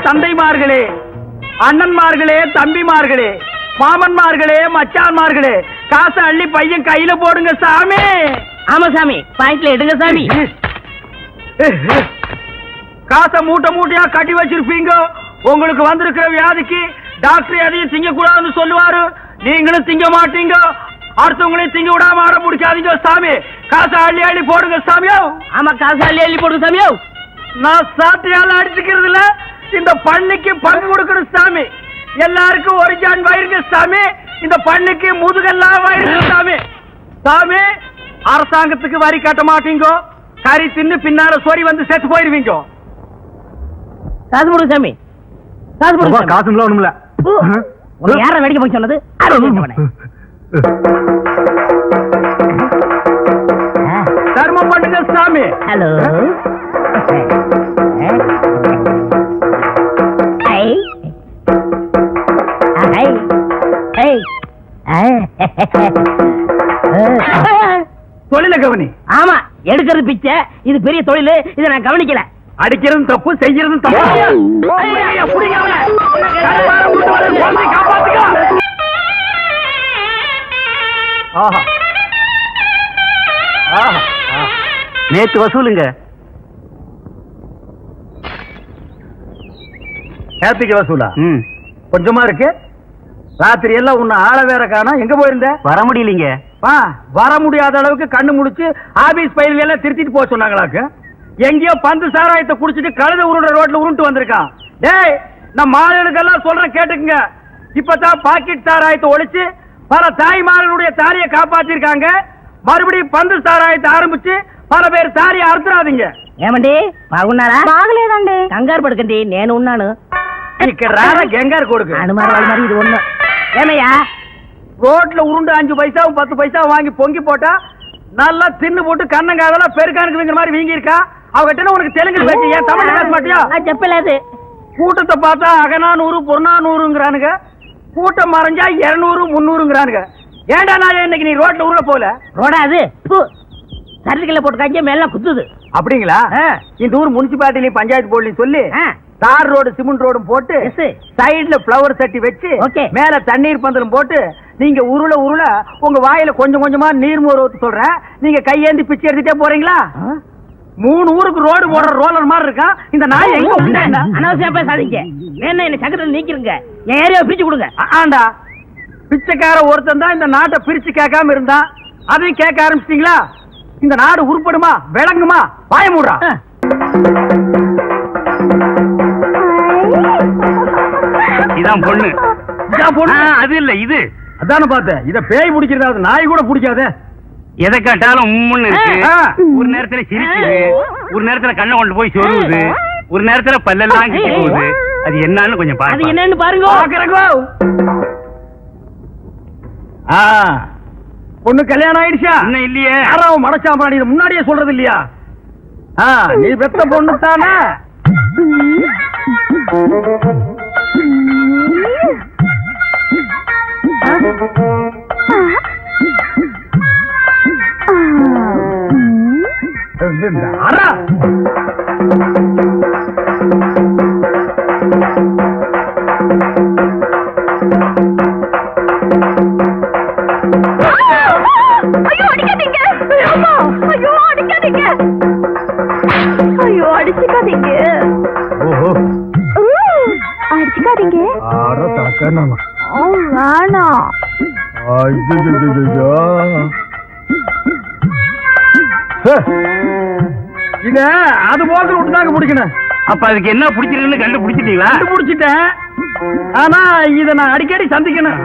தந்தைமார்களே, அண்ணன்மார்களே, தம்பிமார்களே, மாமன்மார்களே, மச்சான்மார்களே, காசை அள்ளி பையன் கையில போடுங்க சாமி. ஆமா சாமி, பாயிண்ட்ல எடுங்க சாமி. காசை மூட்டை மூட்டையா கட்டி வச்சிருப்பீங்க. உங்களுக்கு வந்திருக்கிற வியாதிக்கு டாக்டர் எதையும் திங்க கூடாதுன்னு சொல்லுவாரு. நீங்களும் திங்க மாட்டீங்க. அடுத்தவங்களையும் திங்க விடாம ஆட முடிக்காதீங்க சாமி. காசை அள்ளி அள்ளி போடுங்க சாமியோ. ஆமா, காசை அள்ளி அள்ளி போடுங்க சாமியோ. நான் சாட்டையால அடிச்சுக்கிறது இல்ல, இந்த பண்ணிக்கு பங்கு கொடுக்கணும் சாமி. எல்லாருக்கும் ஒரு ஜான் வயிறுங்க சாமி. இந்த பண்ணிக்கு முதுகெல்லாம் வயிறு சாமி. சாமி, அரசாங்கத்துக்கு வரி கட்ட மாட்டீங்க. கறி தின்னு பின்னால சொறி வந்து செத்து போயிருவீங்க. காசு போடுங்க சாமி. காசு போடுங்க. காசு ஒண்ணுமில்ல. யார வெடிக்க போய் சொன்னது? தர்மம் பண்ணுங்க சாமி. ஹலோ. தொழில கவனி. ஆமா, எடுக்கிறது பிச்சை. இது பெரிய தொழில். இதை நான் கவனிக்கல. அடிக்கிறதும் தப்பு, செய்யறதும் தப்பு. நேத்து வசூலுங்க. நேத்துக்கு வசூலா? கொஞ்சமா இருக்கு. ராத்திரி எல்லாம் உன்னை ஆள வேற காணா. எங்க போயிருந்த? வர முடியலீங்க. வர முடியாத அளவுக்கு கண்ணு முடிச்சு ஆபீஸ் பயிர்கள் எல்லாம் திருத்திட்டு போக சொன்னாங்களாக்கு. எங்கேயோ பந்து சாராயத்தை குடிச்சிட்டு கழுத உருண்ட ரோட்ல உருண்டு வந்திருக்கான். டேய், நம்ம மாடுகளுக்கெல்லாம் சொல்றேன் கேட்டுக்குங்க. இப்பதான் பாக்கெட் சாராயத்தை ஒழிச்சு பல தாய்மார்களுடைய தாலியை காப்பாத்திருக்காங்க. மறுபடியும் பந்து சாராயத்தை ஆரம்பிச்சு பல பேர் தாலியை அறுத்துறாதீங்க. ఏమండి బాగున్నారా? బాగలేదండి. కంగారు పడకండి, నేను ఉన్నాను. ఇక్కడ రారా గంగారు కొడుకు. అనుమానం మరి ఇది ஒண்ணு. ஏமையா, ரோட்ல உருண்டு 5 பைசாவும் 10 பைசாவும் வாங்கி பொங்கி போட்டா நல்லா தின்னு போட்டு கண்ணங்காதெல்லாம் பெருக்கானுக்குங்கிற மாதிரி வீங்கி இருக்கா. அவகிட்ட உனக்கு தெலுங்கு பேச்சு, ஏன் தமிழ் பேச மாட்டியா? చెప్పలేదు. கூட்டத்தை பார்த்தா அகநானூறு புறநானூறுங்கிறானுங்க. கூட்டம் மறைஞ்சா 200 300ங்கிறானுங்க. ஏண்டா நான் இன்னைக்கு நீ ரோட்ல உருள போல? ரோடா அது? சர்டிகல்ல போட்டுக்காங்க, மேல குத்துது. அப்படிங்களா? இந்த ஊர் முனிசிபாலிட்டி பஞ்சாயத்து போர்டுன்னு சொல்லி தார் ரோடு சிமெண்ட் ரோடும் போட்டு சைடுல பிளவர் சட்டி வச்சு மேல தண்ணீர் பந்தலும் போட்டு நீங்க உருள உருள உங்க வாயில கொஞ்சம் கொஞ்சமா நீர் மோர் ஊத்து சொல்றேன். நீங்க கையேந்தி பிச்சை எடுத்துட்டே போறீங்களா? 3 ஊருக்கு ரோடு போடுற ரோலர் மாதிரி இருக்கா இந்த நாய். எங்க அனாவசியம் பேசாதீங்க. என்ன சக்கரத்தில் நீக்கிருங்க. என் ஏரியாவை பிரிச்சு கொடுங்க. ஆண்டா, பிச்சைக்கார ஒருத்தன் தான் இந்த நாட்டை பிரிச்சு கேட்காம இருந்தா அதையும் கேட்க ஆரம்பிச்சிட்டீங்களா? இந்த நாடு உருப்படுமா விளங்குமா? வாய மூடுறா. இதான் பொண்ணு. இதான் பொண்ணு? அது இல்ல, இது. அதான பார்த்தேன். இத பேய் பிடிக்கிறது, நாய் கூட பிடிக்காது. எதை கேட்டாலும் உம்முன்னு இருக்கு. ஒரு நேரத்துல சிரிக்குது, ஒரு நேரத்துல கண்ணை கொண்டு போய் சொல்லுது, ஒரு நேரத்துல பல்லெல்லாம் கிட்டி போகுது. அது என்னன்னு கொஞ்சம் பாருங்க. அது என்னன்னு பாருங்க. பொண்ணு கல்யாணம் ஆயிடுச்சா? இன்னும் இல்லையே. யாராவது மனச்சாம்பராணி முன்னாடியே சொல்றது இல்லையா? நீ பெத்த பொண்ணு தானே? இத அது போல விட்டுதாங்க பிடிக்கணும். அப்ப அதுக்கு என்ன பிடிச்சிருக்குன்னு கண்டுபிடிச்சிட்டீங்களா? கண்டுபிடிச்சிட்டேன். ஆனா இத நான் அடிக்கடி சந்திக்கணும்.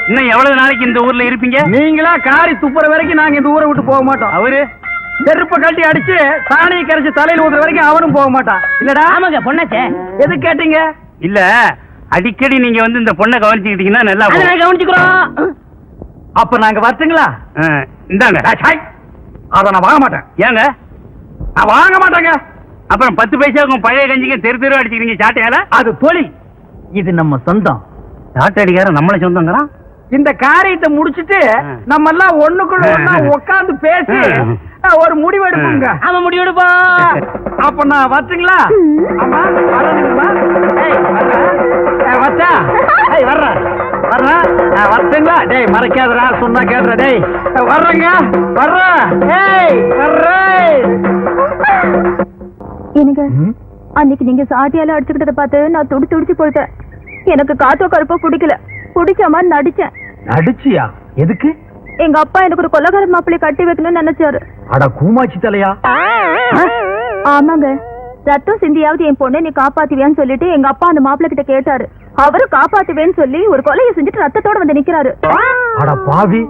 இன்னும் எவ்வளவு நாளைக்கு இந்த ஊர்ல இருப்பீங்க? நீங்களா காரி துப்புற வரைக்கும் நாங்க இந்த ஊரை விட்டு போக மாட்டோம். அவரு செருப்ப கட்டி அடிச்சு சாணியை கரைச்சு தலையில ஊத்துற வரைக்கும் அவனும் போக மாட்டான். இல்லடா? ஆமாங்க, பொண்ணாச்சே. எது கேட்டீங்க? இல்ல, அடிக்கடி நீங்க வந்து இந்த பொண்ணை கவனிச்சுக்கிட்டீங்கன்னா நல்லா கவனிச்சுக்கிறோம். அப்ப நாங்க வரட்டுங்களா? இந்தாங்க. அத நான் வாங்க மாட்டேன். ஏங்க? நான் வாங்க மாட்டேங்க. அப்புறம் 10 பைசாவுக்கும் பழைய கஞ்சிக்கு தெரு தெரு அடிச்சுக்கிறீங்க சாட்டையால. அது தொழில், இது நம்ம சொந்தம். சாட்டை அடிக்கார நம்மள சொந்தங்கிறான். இந்த காரியத்தை முடிச்சிட்டு நம்ம எல்லாம் ஒண்ணுக்குள்ள ஒண்ணா உட்கார்ந்து பேசி ஒரு முடிவு எடுப்போங்க. ஆமா முடிவு எடுப்போம். அப்ப நான் வரட்டுங்களா? ஆமா வரணுங்களா? வச்சா வரட்டுங்களா? டேய் மறைக்காதடா, சொன்னா கேடுற. டேய் வர்றேங்க, வர்றேன். எனக்கு அன்னைக்கு நீங்க சாட்டியால அடிச்சுக்கிட்டத பார்த்து நான் துடிச்சு போயிட்டேன். எனக்கு காத்தோ கருப்போ பிடிக்கல. பிடிச்ச மாதிரி நடிச்சேன். நடிச்சியா? எதுக்கு? எங்க அப்பா எனக்கு ஒரு கொலகார மாப்பிள்ளை கட்டி வைக்கணும்னு நினைச்சாரு. அட கூமாச்சி தலையா. ஆமாங்க, ரத்தம் சிந்தியாவது என் பொண்ணை நீ காப்பாத்துவியான்னு சொல்லிட்டு எங்க அப்பா அந்த மாப்பிள்ளை கிட்ட கேட்டாரு. அவரு காப்பாத்துவேன்னு சொல்லி ஒரு கொலையை செஞ்சுட்டு ரத்தத்தோட வந்து நிக்கிறாரு. அட பாவி.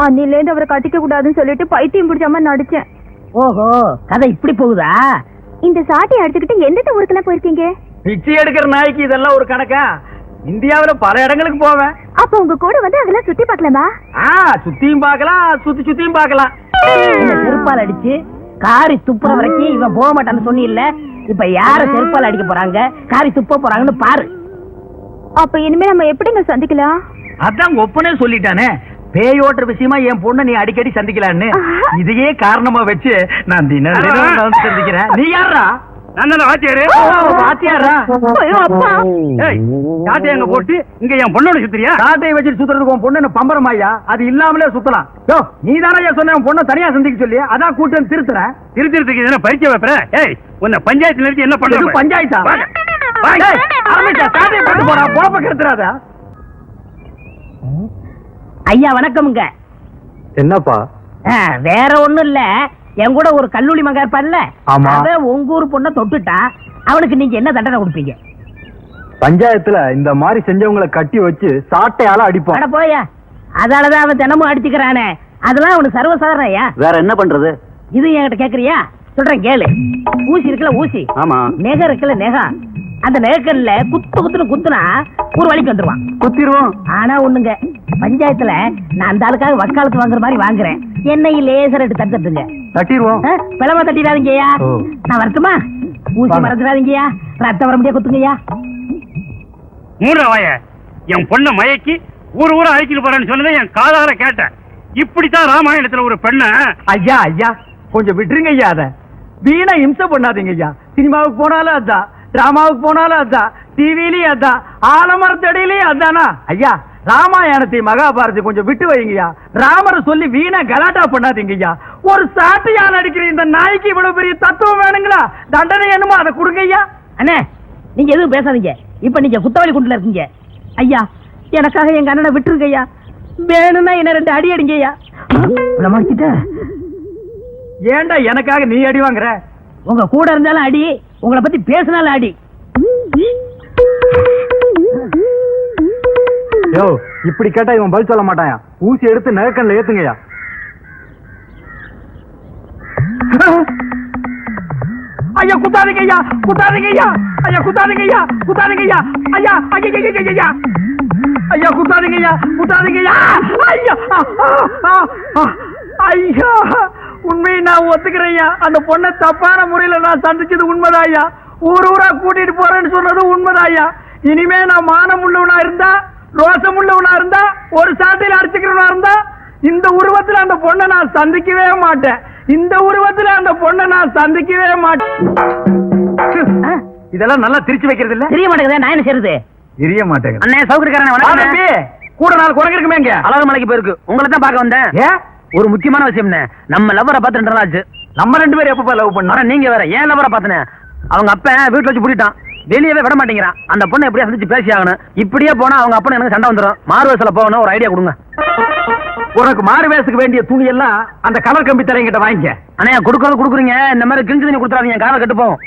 அன்னில இருந்து அவரை கட்டிக்க கூடாதுன்னு சொல்லிட்டு பைத்தியம் பிடிச்ச மாதிரி நடிச்சேன். ஓஹோ, கதை இப்படி போகுதா? இந்த சாட்டி அடிச்சுக்கிட்டு எந்த ஊருக்குலாம் போயிருக்கீங்க? பிச்சை எடுக்கிற நாய்க்கு இதெல்லாம் ஒரு கணக்கா? இந்தியாவுல பல இடங்களுக்கு போவேன். அப்ப உங்க கூட வந்து அதெல்லாம் சுத்தி பார்க்கலாமா? சுத்தியும் பார்க்கலாம், சுத்தியும் பார்க்கலாம். செருப்பால் அடிச்சு காரி துப்புற வரைக்கும் இவன் போக மாட்டான்னு சொன்னில்ல, இப்ப யார செருப்பால் அடிக்க போறாங்க, காரி துப்ப போறாங்கன்னு பாரு. அப்ப இனிமே நம்ம எப்படிங்க சந்திக்கலாம்? அதான் ஒப்பனே சொல்லிட்டானே, பேயோட்டுற விஷயமா என் பொண்ணு நீ அடிக்கடி சந்திக்கலான்னு. இதையே காரணமா வச்சு நான் தினம் சந்திக்கிறேன். நீ யாரா? வாத்தியாரு. வாத்தியாரா? சாட்டை எங்க போட்டு இங்க என் பொண்ணோட சுத்துறியா? சாட்டையை வச்சு சுத்துறதுக்கு உன் பொண்ணு பம்பரமாயா? அது இல்லாமலே சுத்தலாம். யோ நீ தானே சொன்ன உன் பொண்ணை தனியா சந்திக்க சொல்லி, அதான் கூட்டம் திருத்துறேன். திருத்திறதுக்கு என்ன பரிச்சை வைப்பற? ஏய் உன்னை பஞ்சாயத்துல இருந்து என்ன பண்ற? பஞ்சாயத்தா? சாட்டையை போட்டு போறா, போப்ப கெடுத்துறாதா? ஐயா வணக்கம்ங்க. என்னப்பா? வேற ஒண்ணும் இல்ல, என் கூட ஒரு கல்லூரி மகன் இருப்பான்ல, அவன் உங்க ஊர் பொண்ண தொட்டுட்டா, அவனுக்கு நீங்க என்ன தண்டனை கொடுப்பீங்க? பஞ்சாயத்துல இந்த மாதிரி செஞ்சவங்களை கட்டி வச்சு சாட்டையால அடிப்போம். அட போயா, அதாலதான் அவன் தினமும் அடிச்சுக்கிறானே, அதெல்லாம் அவனுக்கு சர்வசாதாரண. ஐயா வேற என்ன பண்றது? இது என்கிட்ட கேக்குறியா? சொல்றேன் கேளு. ஊசி இருக்குல்ல ஊசி, ஆமா. நெகம் இருக்குல்ல நெகம், அந்த நெகக்கல்ல குத்துன்னு குத்துனா ஒரு வழிக்கு வந்துருவான். குத்திடுவோம். ஆனா ஒண்ணுங்க, பஞ்சாயத்துல நான் அந்த ஆளுக்காக வக்காலத்து வாங்குற மாதிரி வாங்குறேன். என்னைய லேசர் எடுத்து தட்டுங்க. தட்டிடுவோம். பிளவா தட்டிடாதீங்கய்யா. நான் வரட்டுமா? ஊசி மறந்துடாதீங்கய்யா. ரத்தம் வர முடியா குத்துங்கய்யா. மூன்றாவாய என் பொண்ண மயக்கி ஊர் அழைச்சிட்டு போறேன்னு சொன்னதை என் காதார கேட்டேன். இப்படித்தான் ராமாயணத்துல ஒரு பெண்ண. ஐயா ஐயா கொஞ்சம் விட்டுருங்க ஐயா. அத வீணா இம்சை பண்ணாதீங்க ஐயா. சினிமாவுக்கு போனாலும் அதான், டிராமாவுக்கு போனாலும் அதான், டிவிலயும் அதான், ஆலமரத்தடியிலயும் அதானா? ஐயா ராமாயணத்தை மகாபாரதி கொஞ்சம் விட்டு வைங்கய்யா. ராமரை சொல்லி வீணா கலாட்டா பண்ணாதீங்க ஐயா. ஒரு சாட்டையால் அடிக்கிற இந்த நாய்க்கு இவ்வளவு பெரிய தத்துவம் வேணுங்களா? தண்டனை என்னமோ அதை கொடுங்க ஐயா. அண்ணே நீங்க எதுவும் பேசாதீங்க. இப்ப நீங்க குத்தவாளி குண்டுல இருக்கீங்க. ஐயா எனக்காக எங்க அண்ணனை விட்டுருங்க ஐயா. வேணும்னா என்ன 2 அடி அடிங்க ஐயா. ஏண்டா எனக்காக நீ அடி வாங்குற? உங்க கூட இருந்தாலும் அடி, உங்களை பத்தி பேசினாலும் அடி. யோ இப்படி கேட்டா இவன் பதில் சொல்ல மாட்டாயா. ஊசி எடுத்து நெகக்கல்ல ஏத்துங்கய்யா. ஐயா குத்தாதீங்க ஐயா, குத்தாதீங்க ஐயா. ஐயா குத்தாதீங்க ஐயா, குத்தாதீங்க ஐயா. ஐயா ஐயா ஐயா குத்தாதீங்க ஐயா, குத்தாதீங்க ஐயா. ஐயா ஐயா உண்மையை நான் ஒத்துக்கிறேன் ஐயா. அந்த பொண்ணை தப்பான முறையில நான் சந்திச்சது உண்மைதான் ஐயா. ஊரா கூட்டிட்டு போறேன்னு சொன்னது உண்மைதான் ஐயா. இனிமே நான் மானம் உள்ளவனா இருந்தா, ரோசம் உள்ளவனா இருந்தா, ஒரு சாட்டையில அடிச்சுக்கிறவனா இருந்தா, இந்த உருவத்துல அந்த பொண்ணை நான் சந்திக்கவே மாட்டேன். இந்த உருவத்துல அந்த பொண்ணை நான் சந்திக்கவே மாட்டேன். இதெல்லாம் நல்லா திருச்சி வைக்கிறது இல்ல? தெரிய மாட்டேங்குது. நான் என்ன செய்யறது? தெரிய மாட்டேங்க. அண்ணே சௌகரியக்காரன் கூட 4 குரங்கு இருக்குமே. இங்க அழகு மலைக்கு போயிருக்கு. உங்களை தான் பார்க்க வந்தேன். ஏன்? ஒரு முக்கியமான விஷயம். நம்ம லவ்வரை பார்த்து 2 நாள் ஆச்சு. நம்ம 2 பேரும் எப்ப லவ் பண்ணோம்? நீங்க வேற ஏன் லவ்வரை பார்த்தேன். அவங்க அப்ப வீட்டுல வச்சு பூட்டிட்டான், வெளியவே விட மாட்டேங்கிறான். அந்த பொண்ணை எப்படியா சந்திச்சு பேசி ஆகணும். இப்படியே போனா அவங்க அப்பா எனக்கு சண்டை வந்துடும். மாறு வயசுல போகணும். ஒரு ஐடியா கொடுங்க. உனக்கு மாறு வேஷத்துக்கு வேண்டிய துணி எல்லாம் அந்த கலர் கம்பி தலைங்கிட்ட வாங்கிக்க. அண்ணா கொடுக்குறீங்க. இந்த மாதிரி கிழிஞ்சு தண்ணி கொடுத்துறாதீங்க, காதை கெட்டு போகும்.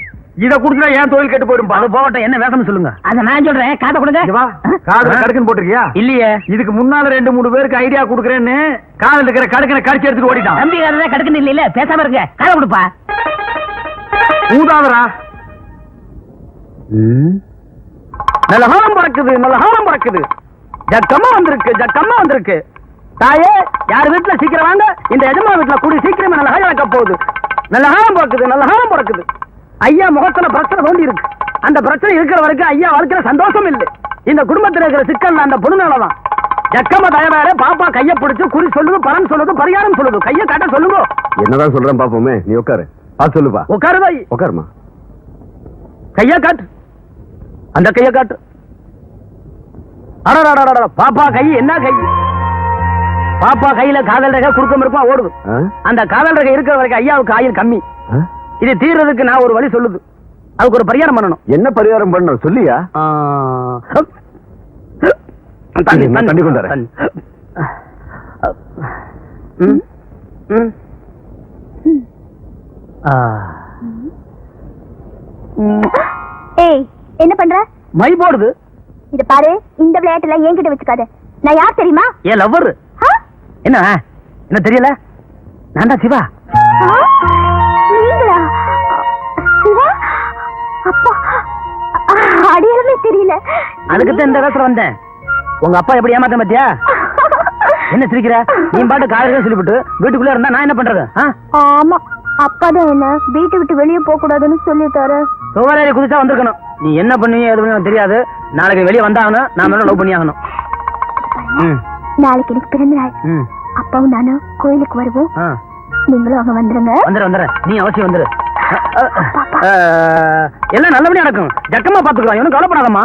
இத குடுத்தா ஏன் தொழில் கெட்டு போயிடும். அது போகட்டும், என்ன வேஷம்னு சொல்லுங்க. அத நான் சொல்றேன், காதை கொடுங்க. காதுல கடுக்குன்னு போட்டிருக்கியா? இல்லையே. இதுக்கு முன்னால 2-3 பேருக்கு ஐடியா கொடுக்குறேன்னு காதுல இருக்கிற கடுக்கனை கடிச்சு எடுத்துட்டு ஓடிட்டான். தம்பி காதை கடுக்குன்னு இல்ல, பேசாம இருங்க. காதை கொடுப்பா. ஊதாதரா. நல்ல ஹாரம் பறக்குது, நல்ல ஹாரம் பறக்குது. ஜக்கம்மா வந்திருக்கு. தாயே யார் வீட்டுல சீக்கிரம் வாங்க. இந்த எஜமா வீட்டுல கூடி சீக்கிரமே நல்ல ஹாரம் வைக்க போகுது. நல்ல ஹாரம் பறக்குது. ஐயா முகத்துல பிரச்சனை தோண்டி இருக்கு. அந்த பிரச்சனை இருக்கிற வரைக்கும் ஐயா வாழ்க்கையில சந்தோஷம் இல்லை. இந்த குடும்பத்தில் இருக்கிற சிக்கல் அந்த பொண்ணு மேலதான். ஜக்கம்மா தயவார பாப்பா கைய பிடிச்சு குறி சொல்லுது பலன் சொல்லுது பரிகாரம் சொல்லுது கைய காட்ட சொல்லுங்க. என்னதான் சொல்றேன் பாப்போமே, நீ உட்காரு. சொல்லுப்பா. உட்காரு பாய். உட்காருமா. கைய காட்டு, அந்த கைய காட்டு. அடடடடட, பாப்பா கை என்ன கை? பாப்பா கையில காதல் ரேகை குறுக்கம் இருப்பா ஓடுது. அந்த காதல் ரேகை இருக்கிற வரைக்கும் ஐயாவுக்கு ஆயுள் கம்மி. இது தீர்றதுக்கு நான் ஒரு வழி சொல்லுது, அதுக்கு ஒரு பரிகாரம் பண்ணணும். என்ன பரிகாரம் பண்ணணும் சொல்லியா? தண்ணி கொண்டாரு. ஏய், என்ன பண்ற? மை போடுது. இத பாரு, இந்த விளையாட்டுல என்கிட்ட வச்சுக்காத. நான் யார் தெரியுமா? ஏன் லவ்வர்? என்ன என்ன தெரியல? நான் தான் சிவா. நீங்களா? சிவா? அப்பா, அடையாளமே தெரியல. அதுக்குத்தான் இந்த வேசல வந்தேன். உங்க அப்பா எப்படி ஏமாத்த பத்தியா? என்ன சிரிக்கிற? நீ பாட்டு காலையில சொல்லிவிட்டு வீட்டுக்குள்ள இருந்தா நான் என்ன பண்றது? ஆமா, அப்பா தான் என்ன வீட்டை விட்டு வெளியே போக கூடாதுன்னு சொல்லிட்டாரு. சோவாரி குதிச்சா வந்திருக்கணும். நீ என்ன பண்ணுவீங்க எது பண்ணுவீங்க தெரியாது. நாளைக்கு வெளியே வந்தாகணும், நான் லவ் பண்ணி ஆகணும். நாளைக்கு எனக்கு பிறந்த நாள். அப்பாவும் நானும் கோயிலுக்கு வருவோம். நீங்களும் அங்க வந்துருங்க. வந்துடுறேன், நீ அவசியம் வந்துரு. எல்லாம் நல்லபடியா நடக்கும். ஜக்கமா பாத்துக்கலாம், இவனும் கவலைப்படாதம்மா.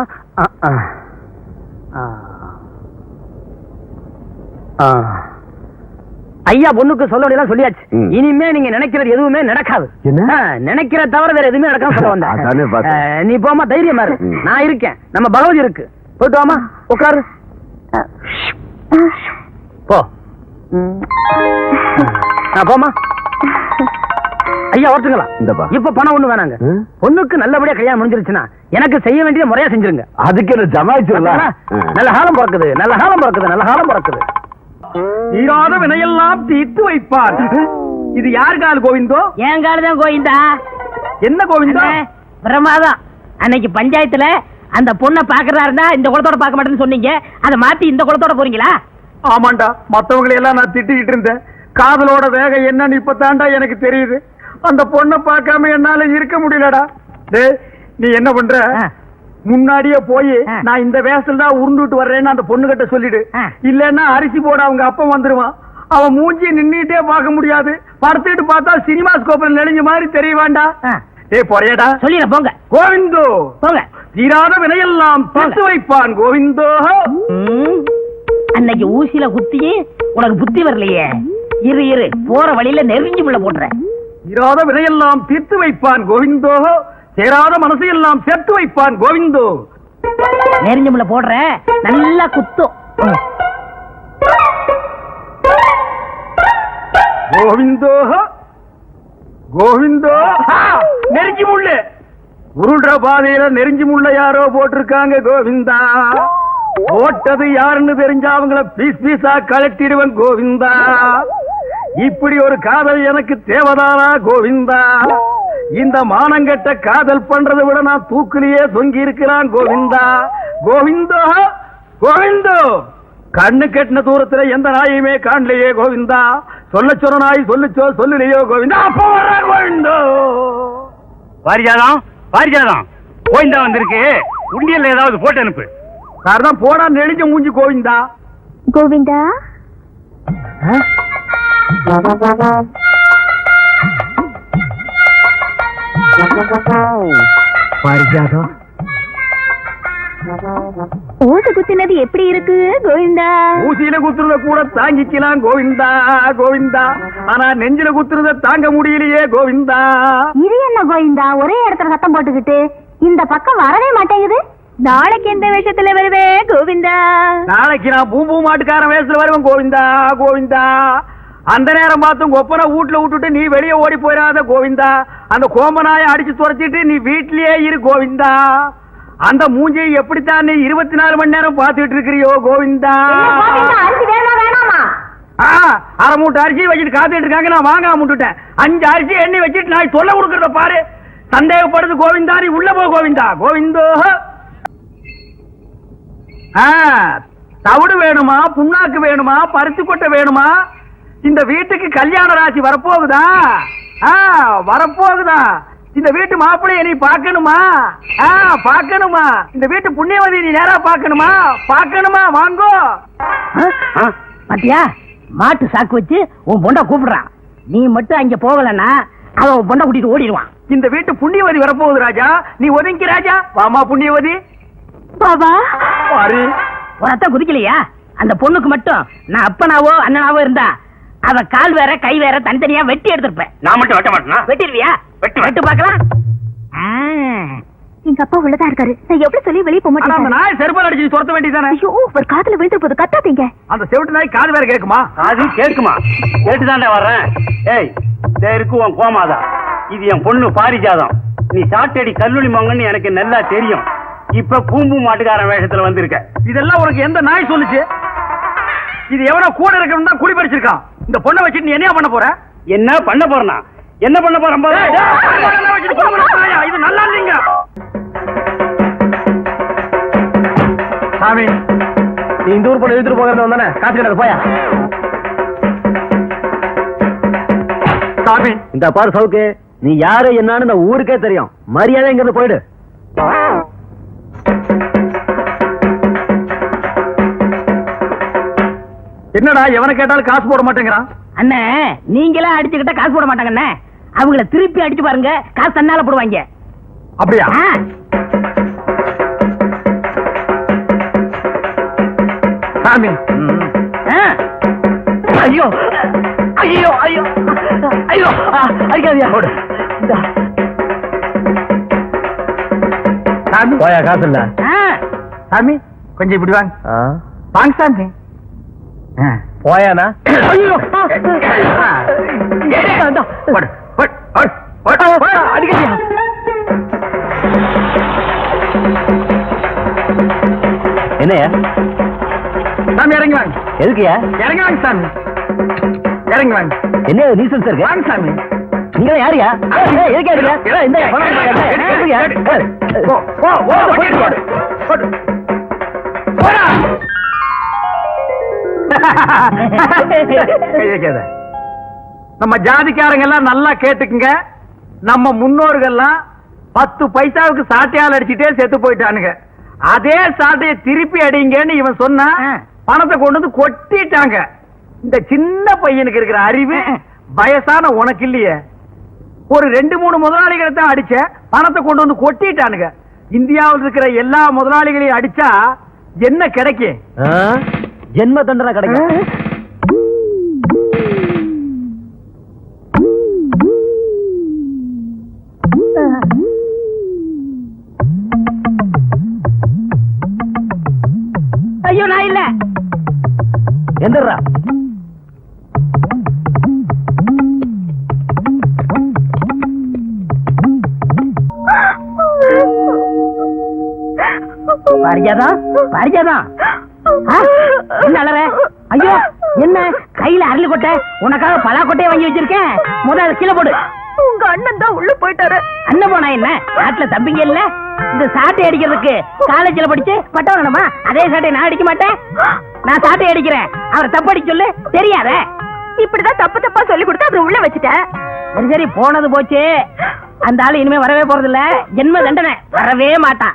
ஐயா பொண்ணுக்கு சொல்ல வேண்டியதான் சொல்லியாச்சு. இனிமே நீங்க நினைக்கிறது எதுவுமே நடக்காது. நினைக்கிற தவிர வேற எதுவுமே நடக்காம சொல்ல வந்தேன். நீ போமா, தைரியமா இரு, நான் இருக்கேன். நம்ம பகவதி இருக்கு. போயிட்டு வாமா, உட்காரு. போ போமா. ஐயா ஓட்டுங்களா? இப்ப பணம் ஒண்ணு வேணாங்க. பொண்ணுக்கு நல்லபடியா கல்யாணம் முடிஞ்சிருச்சுன்னா எனக்கு செய்ய வேண்டிய முறையா செஞ்சிருங்க. அதுக்கு என்ன ஜமாயிச்சுடலாம். நல்ல காலம் பிறக்குது, நல்ல காலம் பிறக்குது, நல்ல காலம் பிறக்குது. தீராத வினையெல்லாம் தீர்த்து வைப்பார். இது யார் கால் கோவிந்தோ? என் காலதான் கோவிந்தா. என்ன கோவிந்தா? பிரமாதம். அன்னைக்கு பஞ்சாயத்துல அந்த பொண்ணை பாக்குறதா இருந்தா இந்த குளத்தோட பார்க்க மாட்டேன்னு சொன்னீங்க. அதை மாத்தி இந்த குளத்தோட போறீங்களா? ஆமாண்டா, மத்தவங்களை எல்லாம் நான் திட்டிக்கிட்டு இருந்தேன். காதலோட வேகம் என்னன்னு இப்பதான்டா எனக்கு தெரியுது. அந்த பொண்ணை பார்க்காம என்னால இருக்க முடியலடா. டேய், நீ என்ன பண்ற? முன்னாடியே போய் நான் இந்த வேசல் தான் உருண்டுட்டு வர்றேன்னு அந்த பொண்ணு கிட்ட சொல்லிடு. இல்லன்னா அரிசி போட அவங்க அப்பா வந்துருவான். அவன் மூஞ்சி நின்னுட்டே பார்க்க முடியாது. படுத்துட்டு பார்த்தா சினிமா ஸ்கோப்ல நெளிஞ்ச மாதிரி தெரியவாண்டா. ஏய் போறியடா? சொல்லிட போங்க. கோவிந்தோ போங்க. தீராத வினையெல்லாம் தீர்த்து வைப்பான் கோவிந்தோ. அன்னைக்கு ஊசியில குத்தியே உனக்கு புத்தி வரலையே. இரு இரு, போற வழியில நெருங்கி முள்ள போடுறேன். தீராத வினையெல்லாம் தீர்த்து வைப்பான் கோவிந்தோ. சேராத மனசையெல்லாம் சேர்த்து வைப்பான் கோவிந்தோ. நெருங்கி முள்ள போடுற, நல்லா குத்தும். கோவிந்தோ கோவிந்தோ. நெருங்கி முள்ளு உருள்ற பாதையில நெருங்கி முள்ள யாரோ போட்டிருக்காங்க கோவிந்தா. போட்டது யாருன்னு தெரிஞ்சா அவங்கள பீஸ் பீஸா கலட்டிடுவன் கோவிந்தா. இப்படி ஒரு காதல் எனக்கு தேவதானா கோவிந்தா? இந்த மானங்கெட்ட காதல் பண்றதை விட நான் தூக்கிலேயே தொங்கி இருக்கிறான் கோவிந்தா. கோவிந்தோ கோவிந்தோ. கண்ணு கெட்டின தூரத்துல எந்த நாயுமே காணலையே கோவிந்தா. சொல்ல சொன்ன நாய் சொல்லுச்சோ சொல்லலையோ கோவிந்தா. அப்ப வர்ற கோவிந்தோ. பாரிஜாதம், பாரிஜாதம், கோவிந்தா வந்திருக்கு. உண்டியல்ல ஏதாவது போட்டு அனுப்பு. காரணம் போனா நெளிஞ்ச மூஞ்சி கோவிந்தா. கோவிந்தா, பாரிஜாதம், ஊசி குத்தினது எப்படி இருக்கு கோவிந்தா? ஊசியில குத்துறத கூட தாங்கிக்கலாம் கோவிந்தா கோவிந்தா. ஆனா நெஞ்சில குத்துறத தாங்க முடியலையே கோவிந்தா. இது என்ன கோவிந்தா, ஒரே இடத்துல சத்தம் போட்டுக்கிட்டு இந்த பக்கம் வரவே மாட்டேங்குது? நாளைக்கு எந்த வேஷத்துல வருவே கோவிந்தா? நாளைக்கு நான் பூம்பூ மாட்டுக்காரன் வேஷத்துல வருவேன் கோவிந்தா கோவிந்தா. அந்த நேரம் பார்த்து ஒப்பனை வீட்டுல விட்டுட்டு நீ வெளியே ஓடி போயிடாத கோவிந்தா. அந்த கோம்பனாய அடிச்சு துரைச்சிட்டு நீ வீட்லயே இரு கோவிந்தா. அந்த மூஞ்சியை எப்படித்தான் நீ 24 மணி நேரம் பார்த்துட்டு இருக்கிறியோ கோவிந்தா. அரை மூட்டை அரிசி வச்சுட்டு காத்துட்டு இருக்காங்க, நான் வாங்க முட்டுட்டேன். 5 அரிசி எண்ணி வச்சுட்டு நான் சொல்ல கொடுக்கறத பாரு. சந்தேகப்படுது கோவிந்தா, நீ உள்ள போ கோவிந்தா. கோவிந்தோ. தவிடு வேணுமா, புண்ணாக்கு வேணுமா, பருத்தி கொட்டை வேணுமா? இந்த வீட்டுக்கு கல்யாண ராசி வரப்போகுதா? வரப்போகுதா? இந்த வீட்டு மாப்பிள்ளைய நீ பாக்கணுமா? பாக்கணுமா? இந்த வீட்டு புண்ணியவதி நீ நேரா பாக்கணுமா? பாக்கணுமா? வாங்கோ. பாத்தியா, மாட்டு சாக்கு வச்சு உன் பொண்ணை கூப்பிடுறான். நீ மட்டும் அங்க போகலன்னா அவன் உன் பொண்ணை கூட்டிட்டு ஓடிடுவான். இந்த வீட்டு புண்ணியவதி வரப்போகுது ராஜா, நீ ஒதுங்கி ராஜா. வாமா புண்ணியவதி. பாபா பாரு, உரத்த குதிக்கலையா? அந்த பொண்ணுக்கு மட்டும் நான் அப்பனாவோ அண்ணனாவோ இருந்தா அவ கால் வேற கை வேற தனித்தனியா வெட்டி எடுத்திருப்பேன். நான் மட்டும் வெட்ட மாட்டேனா? வெட்டிடுவியா? வெட்டுவேன். வெட்டு பார்க்கலாம். எங்க அப்பா உள்ளதா இருக்காரு. நான் எப்படி சொல்லி வெளியே போக ஆனா அந்த மாட்டேன். நாய் செருப்பால் அடிச்சு துரத்த வேண்டியதானே? ஐயோ, ஒரு காதுல விழுந்து போது, கத்தாதீங்க. அந்த செவிட்டு நாய் காது வேற கேக்குமா? அது கேட்குமா? கேட்டுதான்டா வர்றேன். ஏய், இருக்கு உன் கோமாதா. இது என் பொண்ணு பாரிஜாதம். நீ சாட்டடி கல்லூரி மங்கன்னு எனக்கு நல்லா தெரியும். இப்ப பூம்பு மாட்டுக்காரன் வேஷத்துல வந்திருக்க. இதெல்லாம் உனக்கு எந்த நாய் சொல்லுச்சு? இது எவனோ கூட இருக்கணும் தான் குடி பறிச்சிருக்கான். இந்த பொண்ணை வச்சுட்டு நீ என்ன பண்ண போற? என்ன பண்ண போறனா? என்ன பண்ண போறேன் பாரு. இது நல்லா இல்லைங்க சாமி. நீ இந்த ஊர் பொண்ணு எடுத்துட்டு போகிறது வந்தானே, காசு கிடக்கு போயா. சாமி, இந்த பாரு சவுக்கு, நீ யாரு என்னன்னு இந்த ஊருக்கே தெரியும். மரியாதை இங்க இருந்து போயிடு. என்னடா எவனை கேட்டாலும் காசு போட மாட்டேங்கிறான்? அண்ணே, நீங்களே அடிச்சுக்கிட்ட காசு போட மாட்டாங்க அண்ணே. அவங்கள திருப்பி அடிச்சு பாருங்க, காசு தன்னால போடுவாங்க. அப்படியா? சாமி, ஐயோ ஐயோ ஐயோ ஐயோ, அடிக்காதியா. சாமி போயா, காசு இல்ல. சாமி, கொஞ்சம் இப்படி வாங்க. வாங்க சாமி. போயானா? ஐயோ, அடிக்கடியா. என்னையா சாமி இறங்கி வாங்க. எதுக்குயா? இறங்கி வாங்க சாமி, இறங்கி வாங்க. என்ன நீசல் சார்? வாங்க சாமி. நீங்க யாரியா? நம்ம ஜாதிக்காரங்க எல்லாம் நல்லா கேட்டுக்குங்க. நம்ம முன்னோர்கள்லாம் 10 பைசாவுக்கு சாட்டையால் அடிச்சுட்டே செத்து போயிட்டானுங்க. அதே சாட்டையை திருப்பி அடிங்கன்னு இவன் சொன்னா பணத்தை கொண்டு வந்து கொட்டிட்டாங்க. இந்த சின்ன பையனுக்கு இருக்கிற அறிவு வயசான உனக்கு இல்லையே. ஒரு 2-3 முதலாளிகளை தான் அடிச்ச, பணத்தை கொண்டு வந்து கொட்டிட்டானுங்க. இந்தியாவில் இருக்கிற எல்லா முதலாளிகளையும் அடிச்சா என்ன கிடைக்கும்? ஜென்ம தண்டனை கிடைக்கும். ஐயோ, நான் இல்ல. எந்திரா. பாரிஜாதா, பாரிஜாதா, என்ன அலற? ஐயோ, என்ன கையில அரளி கொட்டை? உனக்காக பலா கொட்டையை வாங்கி வச்சிருக்கேன். முதல்ல கீழே போடு. உங்க அண்ணன் தான் உள்ள போயிட்டாரு. அண்ணன் போனா என்ன? நாட்டுல தம்பிங்க இல்ல? இந்த சாட்டை அடிக்கிறதுக்கு காலேஜ்ல படிச்சு பட்டம் வேணுமா? அதே சாட்டை நான் அடிக்க மாட்டேன். நான் சாட்டை அடிக்கிறேன், அவரை தப்பு அடிக்க சொல்லு. தெரியாத? இப்படிதான் தப்பு தப்பா சொல்லி கொடுத்து அப்புறம் உள்ள வச்சுட்டேன். சரி சரி, போனது போச்சு. அந்த ஆளு இனிமே வரவே போறது இல்ல. ஜென்ம தண்டனை, வரவே மாட்டான்.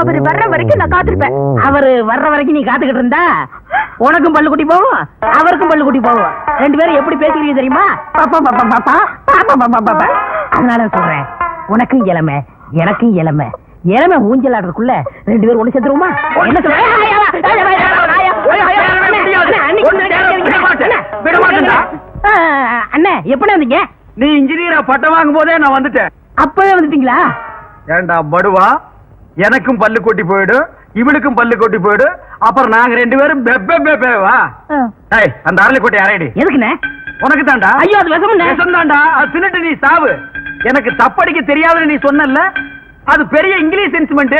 அவரு வர்ற வரைக்கும் நான் காத்திருப்பேன். அவரு வர்ற வரைக்கும் நீ காத்துக்கிட்டு இருந்தா உனக்கும் பல்லு குட்டி போகும், அவருக்கும் பல்லு குட்டி போகும். 2 பேரும் எப்படி பேசுறீங்க தெரியுமா? பாப்பா பாப்பா பாப்பா பாப்பா பாப்பா. அதனால சொல்றேன், உனக்கும் இளமை எனக்கும் இளமை. இளமை ஊஞ்சல் ஆடுறதுக்குள்ள 2 பேரும் ஒண்ணு சேர்த்துருவோமா? என்ன சொல்ற? அண்ணே, எப்படி வந்தீங்க? நீ இன்ஜினியரா பட்டம் வாங்கும் போதே நான் வந்துட்டேன். அப்பவே வந்துட்டீங்களா? ஏண்டா படுவா, எனக்கும் பல்லு கொட்டி போயிடும், இவனுக்கும் பல்லு கொட்டி போயிடும். அப்புறம் நாங்க 2 பேரும் பெப்பேவா? அந்த அரளிக்கொட்டை அரையடி. எதுக்குண்ணே? உனக்கு தாண்டா. ஐயோ, அது விஷம் விஷம் தாண்டா. அது தின்னுட்டு நீ சாவு. எனக்கு தப்படிக்க தெரியாதுன்னு நீ சொன்னல, அது பெரிய இங்கிலீஷ் இன்ஸ்ட்ருமெண்ட்.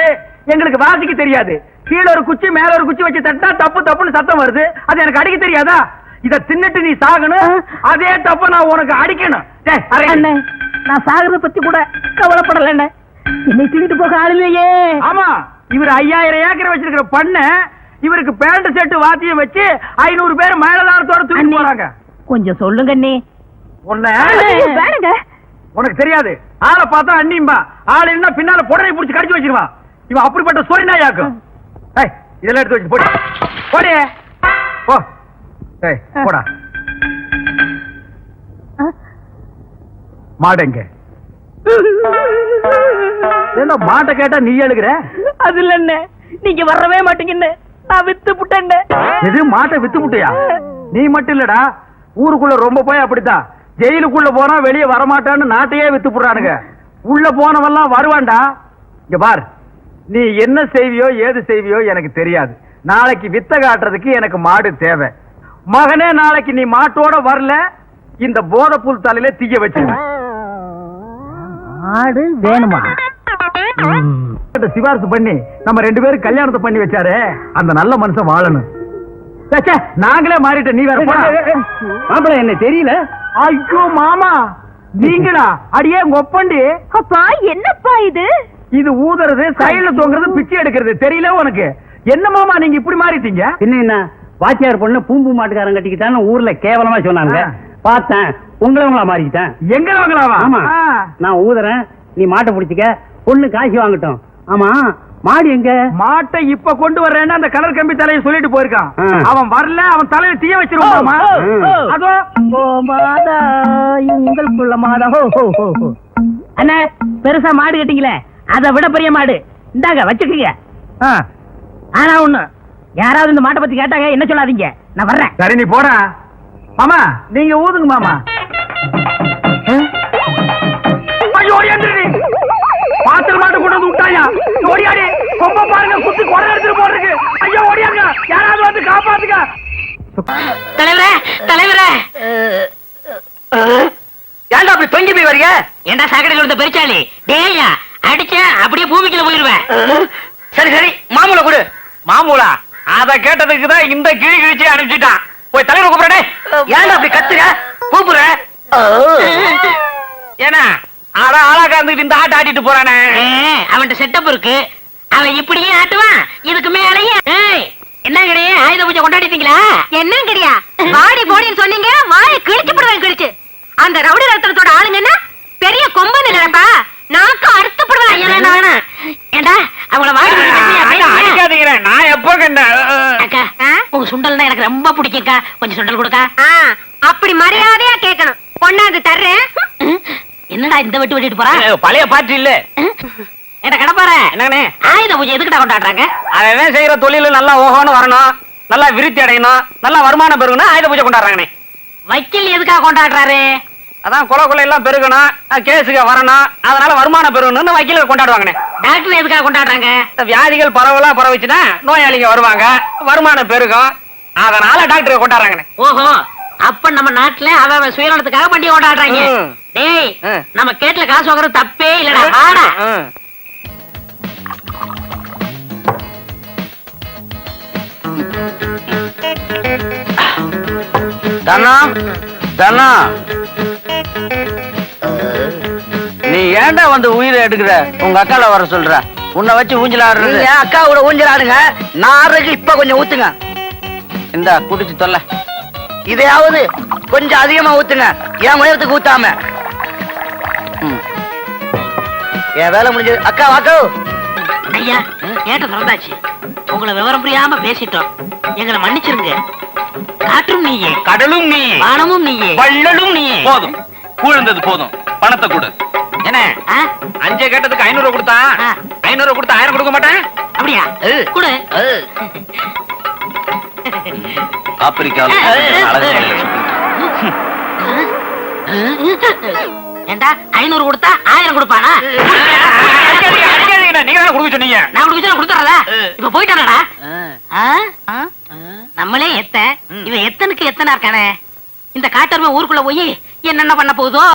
எங்களுக்கு வாசிக்க தெரியாது. கீழ ஒரு குச்சி மேல ஒரு குச்சி வச்சு தட்டா தப்பு தப்புன்னு சத்தம் வருது. அது எனக்கு அடிக்க தெரியாதா? இத தின்னுட்டு நீ சாகணும், அதே தப்ப நான் உனக்கு அடிக்கணும். அண்ணே, நான் சாகுறத பத்தி கூட கவலைப்படல. என்னை தூக்கிட்டு போக ஆள் இல்லையே. ஆமா, இவர் 5000 ஏக்கர் வச்சிருக்கிற பண்ண, இவருக்கு பேண்ட் செட்டு வாத்தியம் வச்சு 500 பேர் மேலதாரத்தோட தூக்கி போறாங்க. கொஞ்சம் சொல்லுங்க அண்ணே. உன்னை வேணுங்க, உனக்கு தெரியாது. ஆளை பார்த்தா அண்ணிம்பா, ஆள் இல்லைன்னா பின்னால புடனை புடிச்சு கடிச்சு வச்சிருவான். இவன் அப்படிப்பட்ட சொரி நாயாக்கும். ஏய், இதெல்லாம் எடுத்து வச்சு போடி போடி போ. ஏய், போடா. மாடங்க என்ன மாட்டை கேட்டா நீ எழுகிற? அது இல்ல, நீங்க வரவே மாட்டீங்கன்னு நான் வித்து புட்டேன். எது மாட்டை வித்து புட்டியா? நீ மட்டும் இல்லடா, ஊருக்குள்ள ரொம்ப போய் அப்படித்தான். ஜெயிலுக்குள்ள போனா வெளியே வரமாட்டான்னு நாட்டையே வித்து புடுறானுங்க. உள்ள போனவெல்லாம் வருவான்டா. இங்க பார், நீ என்ன செய்வியோ ஏது செய்வியோ எனக்கு தெரியாது. நாளைக்கு வித்த காட்டுறதுக்கு எனக்கு மாடு தேவை. மகனே, நாளைக்கு நீ மாட்டோட வரல, இந்த போதைப்புல் தலையில தீய வச்சிருவேன். ஆடு வேணுமா? சிபாரிசு பண்ணி நம்ம 2 பேரும் கல்யாணத்தை பண்ணி வச்சாரு, அந்த நல்ல மனுஷன் வாழணும். ச்சே, நாங்களே மாறிட்ட, நீ வேற போடா. மாப்பிள என்ன தெரியல? ஐயோ மாமா, நீங்களா? அடியே ஒப்பண்டி. அப்பா, என்னப்பா இது? இது ஊதுறது, சைடுல தொங்குறது, பிச்சை எடுக்கிறது தெரியல உனக்கு? என்ன மாமா நீங்க இப்படி மாறிட்டீங்க? என்ன வாத்தியார் பொண்ணு பூம்பு மாட்டுக்காரன் கட்டிக்கிட்டான்னு ஊர்ல கேவலமா சொன்னாங்க. பார்த்தேன், உங்களவங்களா மாறிக்கிட்டேன். எங்களவங்களாவா? ஆமா, நான் ஊதுறேன், நீ மாட்டை பிடிச்சிக்க, பொண்ணு காசு வாங்கட்டும். ஆமா, மாடு எங்க? மாட்டை இப்ப கொண்டு வர்றேன்னு அந்த கலர் கம்பி தலையை சொல்லிட்டு போயிருக்கான். அவன் வரல, அவன் தலையில தீய வச்சிருவாமா? அதோ மாதா, உங்களுக்குள்ள மாதா. அண்ணா, பெருசா மாடு கட்டிங்களே, அதை விட பெரிய மாடு இந்தாங்க வச்சுக்கீங்க. ஆனா ஒண்ணு, யாராவது இந்த மாட்டை பத்தி கேட்டாங்க என்ன சொல்லாதீங்க, நான் வர்றேன். சரி, நீ போற. மாமா, நீங்க ஊதுங்க மாமா. ஐயோ, ஓடியாடி, பாத்திர மாட்டு கொண்டு வந்து விட்டாயா? ஓடியாடி, கொம்ப பாருங்க, குத்தி கொடை எடுத்துட்டு போறதுக்கு. ஐயோ, ஓடியாங்க, யாராவது வந்து காப்பாத்துங்க. தலைவரே, தலைவரே, ஏன்டா அப்படி தொங்கி போய் வரீங்க? ஏண்டா சாக்கடை கொடுத்த பெருச்சாளி, டேயா அடிச்ச அப்படியே பூமிக்குள்ள போயிருவேன். சரி சரி, மாமூல கொடு. மாமூலா? அத கேட்டதுக்கு தான் இந்த கிழி கிழிச்சு அனுப்பிச்சிட்டான். போய் தலைவர் கூப்பிடனே. ஏன்டா அப்படி கத்துற? கூப்பிடுற. ஏன்னா அட ஆளாக்கா இருந்துட்டு இந்த ஆட்ட ஆட்டிட்டு போறானே. அவன்கிட்ட செட்டப் இருக்கு, அவன் இப்படியே ஆட்டுவான், இதுக்கு மேலேயே. என்ன கிடையாது, ஆயுத பூஜை கொண்டாடிட்டீங்களா? என்ன கிடையா? வாடி போடின்னு சொன்னீங்க, வாயை கிழிச்சு போடுவேன் கிழிச்சு. அந்த ரவுடி ரத்தனத்தோட ஆளுங்கன்னா பெரிய கொம்பன் இல்லப்பா, நாக்கு அறுத்து போடுவேன். ஏண்டா அவங்கள வாடி அடிக்காதீங்க, நான் எப்போ கண்டேன். அக்கா, உங்க சுண்டல்னா எனக்கு ரொம்ப பிடிக்கும்க்கா, கொஞ்சம் சுண்டல் கொடுக்கா. அப்படி மரியாதையா கேட்கணும். கொண்டாந்து தர்றேன். என்னடா இந்த வெட்டு வெட்டிட்டு போறா? பழைய பாட்டு இல்ல. என்ன கடப்பாரு, என்னங்கண்ணே, ஆயுத பூஜை எதுக்குடா கொண்டாடுறாங்க? அவன் செய்யற தொழில நல்லா ஓகோன்னு வரணும், நல்லா விருத்தி அடையணும், நல்லா வருமானம் பெருகணும், ஆயுத பூஜை கொண்டாடுறாங்கண்ணே. வக்கீல் எதுக்காக கொண்டாடுறாரு? அதான் கொலை எல்லாம் பெருகணும், கேஸுக்கு வரணும், அதனால வருமானம் பெருகணும்னு வக்கீல கொண்டாடுவாங்கண்ணே. டாக்டர் எதுக்காக கொண்டாடுறாங்க? வியாதிகள் பரவச்சுன்னா நோயாளிங்க வருவாங்க, வருமானம் பெருகும், அதனால டாக்டர் கொண்டாடுறாங்கண்ணே. ஓஹோ, அப்ப நம்ம நாட்டுல அவன் சுயநலத்துக்காக பண்டிகை கொண்டாடுறாங்க. டேய், நம்ம கேட்ல காசு வாங்குறது தப்பே இல்லடா, வாடா. தனா தனா, நீ ஏன்டா வந்து உயிரை எடுக்கிற? உங்க அக்கால வர சொல்ற, உன்னை வச்சு ஊஞ்சல் ஆடுறது. அக்கா கூட ஊஞ்சல் ஆடுங்க, நான் ஆடுறதுக்கு இப்ப கொஞ்சம் ஊத்துங்க. இந்த குடிச்சு தொல்ல, இதையாவது கொஞ்சம் அதிகமா ஊத்துங்க, என் முயற்சிக்கு ஊத்தாம. என் வேலை முடிஞ்சது. அக்கா வாக்கோ. ஐயா, கேட்ட திறந்தாச்சு, உங்களை விவரம் புரியாம பேசிட்டோம், எங்களை மன்னிச்சிருங்க. காற்றும் நீயே, கடலும் நீ, வானமும் நீயே, வள்ளலும் நீ. போதும், கூழ்ந்தது போதும், பணத்தை கொடு. என்ன 5 கேட்டதுக்கு 500 கொடுத்தா? 500 கொடுத்தா 1000 கொடுக்க மாட்டேன். அப்படியா? கொடு. ஏண்டா 500 கொடுத்தா 1000 கொடுப்பானா? நீங்க தானே கொடுக்க சொன்னீங்க. நான் கொடுக்க கொடுத்துறதா? இப்ப போயிட்டானடா. நம்மளே இவன் எத்தனுக்கு எத்தனை இருக்கானே. இந்த காட்டருமை ஊருக்குள்ள போய் என்னென்ன பண்ண போகுதோ.